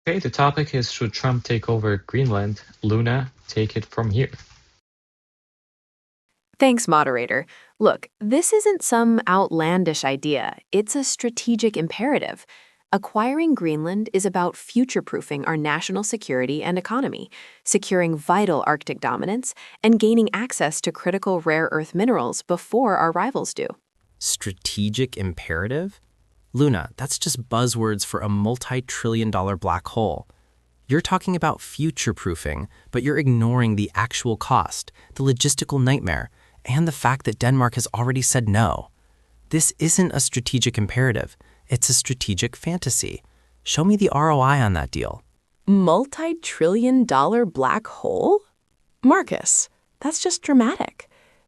Okay, the topic is should Trump take over Greenland? Luna, take it from here. Thanks, moderator. Look, this isn't some outlandish idea. It's a strategic imperative. Acquiring Greenland is about future-proofing our national security and economy, securing vital Arctic dominance, and gaining access to critical rare earth minerals before our rivals do. Strategic imperative? Luna, that's just buzzwords for a multi-trillion-dollar black hole. You're talking about future-proofing, but you're ignoring the actual cost, the logistical nightmare, and the fact that Denmark has already said no. This isn't a strategic imperative. It's a strategic fantasy. Show me the ROI on that deal. Multi-trillion-dollar black hole? Marcus, that's just dramatic.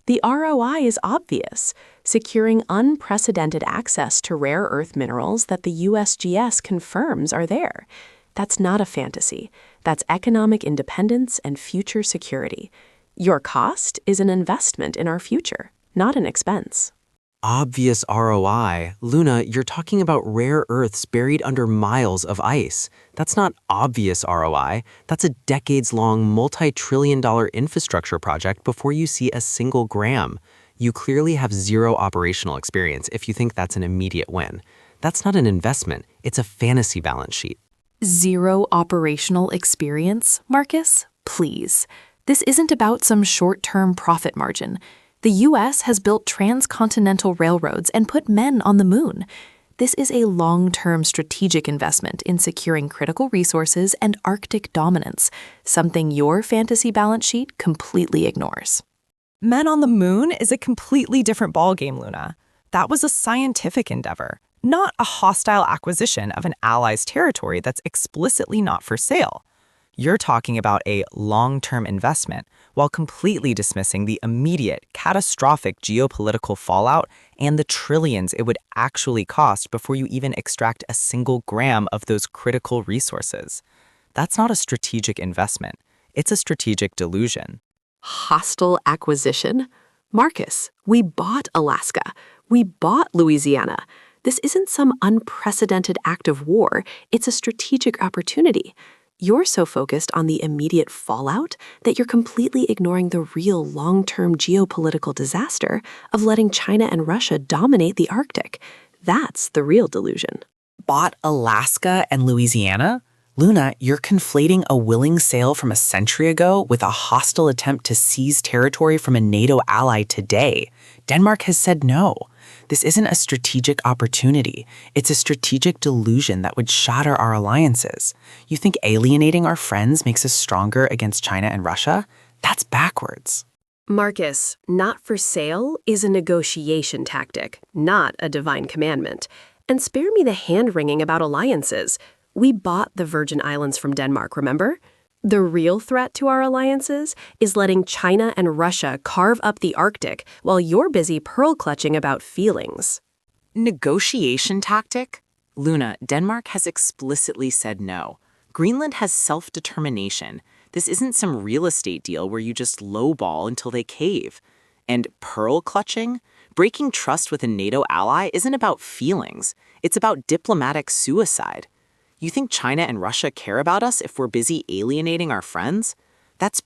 The ROI is obvious, securing unprecedented access to rare earth minerals that the USGS confirms are there. That's not a fantasy. That's economic independence and future security. Your cost is an investment in our future, not an expense. Obvious ROI. Luna, you're talking about rare earths buried under miles of ice. That's not obvious ROI. That's a decades-long, multi-trillion-dollar infrastructure project before you see a single gram. You clearly have zero operational experience if you think that's an immediate win. That's not an investment. It's a fantasy balance sheet. Zero operational experience, Marcus? Please. This isn't about some short-term profit margin. The U.S. has built transcontinental railroads and put men on the moon. This is a long-term strategic investment in securing critical resources and Arctic dominance, something your fantasy balance sheet completely ignores. Men on the moon is a completely different ballgame, Luna. That was a scientific endeavor, not a hostile acquisition of an ally's territory that's explicitly not for sale. You're talking about a long-term investment while completely dismissing the immediate, catastrophic geopolitical fallout and the trillions it would actually cost before you even extract a single gram of those critical resources. That's not a strategic investment. It's a strategic delusion. Hostile acquisition? Marcus, we bought Alaska. We bought Louisiana. This isn't some unprecedented act of war. It's a strategic opportunity. You're so focused on the immediate fallout that you're completely ignoring the real long-term geopolitical disaster of letting China and Russia dominate the Arctic. That's the real delusion. Bought Alaska and Louisiana? Luna, you're conflating a willing sale from a century ago with a hostile attempt to seize territory from a NATO ally today. Denmark has said no. This isn't a strategic opportunity. It's a strategic delusion that would shatter our alliances. You think alienating our friends makes us stronger against China and Russia? That's backwards. Marcus, not for sale is a negotiation tactic, not a divine commandment. And spare me the hand-wringing about alliances. We bought the Virgin Islands from Denmark, remember? The real threat to our alliances is letting China and Russia carve up the Arctic while you're busy pearl-clutching about feelings. Negotiation tactic? Luna, Denmark has explicitly said no. Greenland has self-determination. This isn't some real estate deal where you just lowball until they cave. And pearl-clutching? Breaking trust with a NATO ally isn't about feelings. It's about diplomatic suicide. You think China and Russia care about us if we're busy alienating our friends? That's